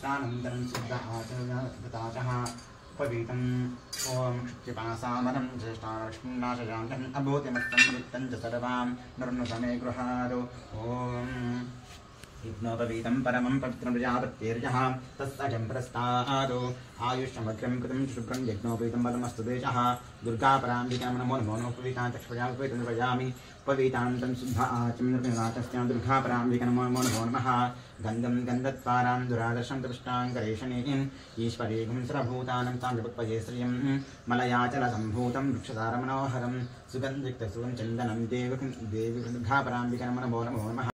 तानन्तरं शुद्ध आचरणकृताचः पवित्रम् ॐ क्षिपासामनं ज्येष्ठालक्ष्मीनाशयान्तम् अभूतिमस्तं वृत्तं च सर्वां नृणुतमे गृहादो ॐ यज्ञोपवीतं परमं पवित्रं प्रजापत्यर्यः तस्सजं प्रस्तादो आयुष्यमग्रं कृतं शुभ्रं यज्ञोपवीतं बलमस्तु देशः दुर्गापराम्बिकां नमो नमो नोपवीतां चक्षुजापवीतं प्रजामि पवितान्तं शुद्ध आचं निर्विनाथस्यां दुर्गापराम्बिका नमो नमो नमः गन्धं गन्धत्वारां दुरादर्शं तविष्टाङ्करेशनीं ईश्वरीगुं सर्वभूतानं तां विपक्वये श्रियं मलयाचलसम्भूतं वृक्षसारमनोहरं सुगन्धिक्तसुगं चन्दनं देवी दुर्गापराम्बिका नमो नमः